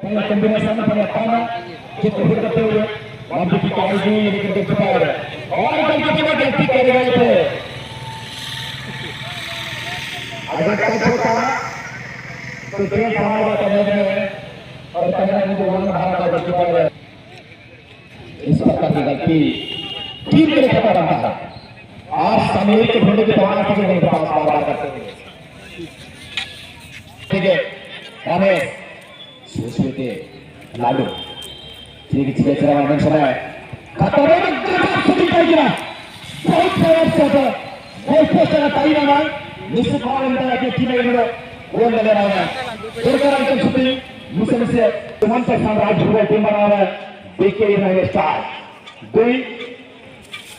Kombinasi pertama kita berkata mampu kita ini kita cepat orang kita cuma ganti kali itu agak छोटा तो ये हमारा बताने में और तैयारी में जो भारत का चुका है इस प्रकार की गलती टीम के लिए खतरा बनता है आज सामूहिक ढूंढने के दौरान से नहीं पास बार करते हैं ठीक है हमें सोचते लाडू ठीक है चला मंच में खतरे में सुधी पाएगा बहुत प्रयास करता बहुत प्रयास ताई ना निश्चित भाव में कि टीम में वो ले रहा है सरकार अंकल सुधी मुझसे से सुमंत साम्राज्य हुआ टीम बना है बीके यूनाइटेड स्टार दुई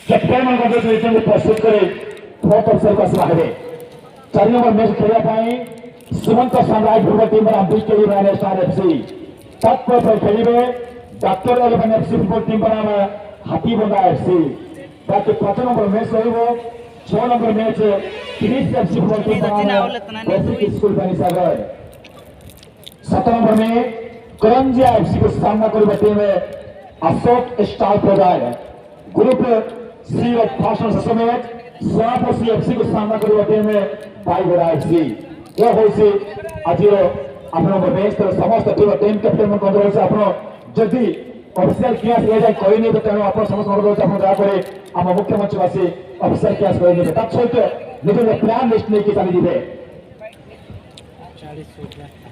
कैप्टन मन को जो प्रस्तुत करे फोर्थ अफसर का सलाह है 4 नंबर मैच खेला पाए सुमंत साम्राज्य हुआ टीम बना BK United Star FC top पर खेलिबे डॉक्टर 11 एफसी फुटबॉल टीम बना हाथीबंधा एफसी बाकी 5 नंबर मैच रहिबो 6 number match finish FC football team बना बेसिक स्कूल बनी सागर 7 नंबर में करंजिया एफसी को सामना करिबा team Ashok star provide group C of fashion समेत सोनापोसी एफसी को सामना करिबा टीम बाईगोड़ा एफसी ये होइसे आजिरो आपनो बेस्ट समस्त टीम कैप्टन मन कंट्रोल से आपनो जदी ऑफिशियल क्लास ले जाय कोई नहीं तो आपन समस्त कंट्रोल से आपन दया करे हम मुख्यमंत्री वासी ऑफिशियल क्लास कोई नहीं तब छोटे निजे प्लान लिस्ट नहीं की चली दिबे 40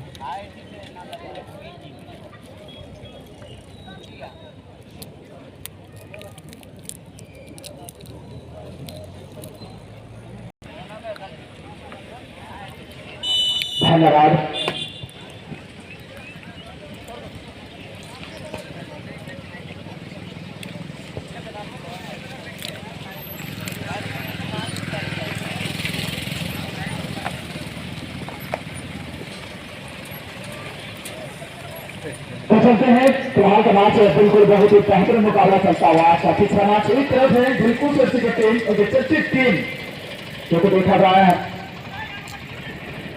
धन्यवाद तो चलते हैं फिलहाल का मैच बिल्कुल बहुत ही बेहतरीन मुकाबला चलता हुआ तीसरा मैच एक तरफ है बिल्कुल टीम जो देखा रहा है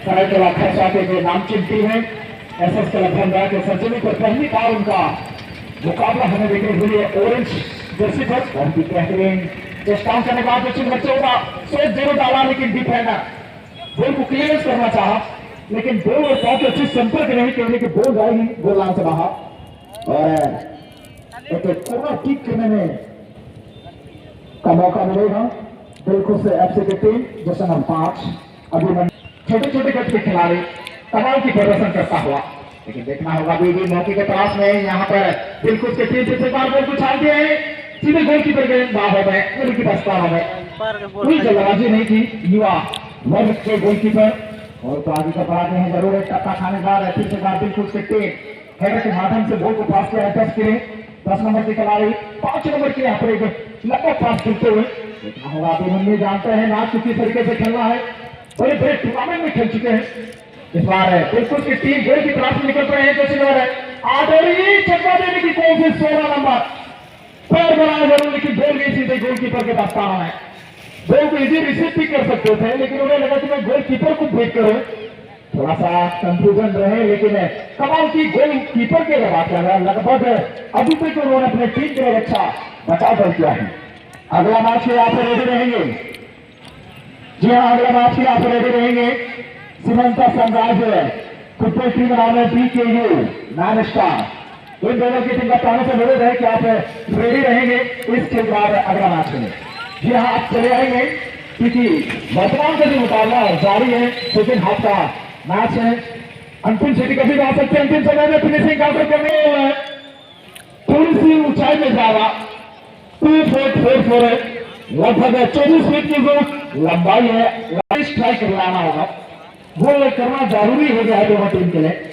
के खर्चा के जो नामचीन टीम है एसएस क्लब धनबाद के सर्जरी पर पहली बार उनका मुकाबला हमें देखने के लिए ऑरेंज जर्सी पर बहुत ही बेहतरीन स्टाम करने के बाद बच्चों का सोच जरूर डाला लेकिन डिफेंडर बॉल को क्लियरेंस करना चाहा लेकिन बॉल और बहुत अच्छी संपर्क नहीं करने की बॉल जाएगी गोल लाइन से बाहर और एक पूरा किक करने में का मौका मिलेगा बिल्कुल से एफसी की टीम जैसे नंबर 5 अभी छोटे छोटे गट के खिलाड़ी कमाल की प्रदर्शन करता हुआ लेकिन देखना होगा बीबी मौके के पास में यहाँ पर बिल्कुल के टीम से बार बॉल को छाल दिए सीधे गोलकीपर के बाहर हो गए गोलकीपर पार हो गए कोई जल्दबाजी नहीं थी युवा वर्ग के गोलकीपर और तो आगे का पराजय है जरूर एक टप्पा खाने का फिर से बार बिल्कुल से टीम हेडर के माध्यम से बॉल को पास किया टच के 10 नंबर के खिलाड़ी 5 नंबर के यहाँ पर एक लंबा पास खेलते हुए देखना होगा अभी हम जानते हैं ना किस तरीके से खेलना है बड़े बड़े टूर्नामेंट में खेल चुके हैं इस बार है बिल्कुल की टीम गोल की तरफ से निकल रहे हैं जैसे बार है आदरी चक्का देने की कोशिश 16 नंबर पैर बनाया जरूर लेकिन गोल गई सीधे गोलकीपर के पास पाना है गोल को इजी रिसीव भी कर सकते थे लेकिन उन्हें लगा कि मैं गोलकीपर को बीट करूं थोड़ा सा कंफ्यूजन रहे लेकिन कमाल की गोलकीपर के बात कर रहा है लगभग अभी तक उन्होंने अपने टीम के लिए अच्छा बचाव कर किया है अगला मैच में आप रेडी रहेंगे जी हाँ अगला मैच में आप रेडी रहेंगे सीमंता साम्राज्य फुटबॉल टीम नाम है बीकेयू 9 स्टार इन दोनों की टीम का कहने से अनुरोध है कि आप रेडी रहेंगे इसके बाद अगला मैच में जी हाँ आप चले आएंगे क्योंकि वर्तमान का जो मुकाबला जारी है सेकेंड हाफ का मैच है अंतिम सिटी कभी आ सकते हैं अंतिम समय में फिनिशिंग काउंटर करने थोड़ी सी ऊंचाई में जा रहा 2.44 है लगभग 24 फीट की जो लंबाई है स्ट्राइक लाना होगा वो करना जरूरी हो गया है दोनों टीम के लिए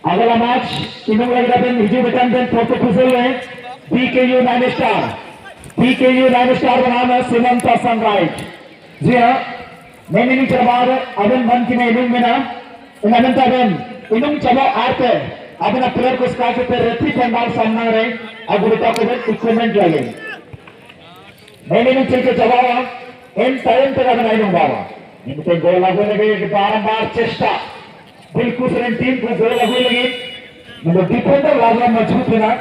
अगला मैच इन्होंने हिजू बेटन प्रोफेसर है बीकेयू 9 स्टार बीकेयू 9 स्टार का नाम है सीमंता सनराइज जी हाँ నేను చబార్ అదన్ బంకిన ఇనుమిన ఇనంత అదన్ ఇనుం చబా ఆర్తే అదన ప్లేయర్ को स्काच पे रेफरी पंडाल सामने रहे अब गुरुता को इक्विपमेंट लगे నేను चल के जवाब एन टाइम तक अदन नहीं होगा इनके गोल लगने लगे बारंबार चेष्टा बिल्कुल से टीम को गोल लगने लगी म्हणजे डिफेंडर लागला मजबूत होणार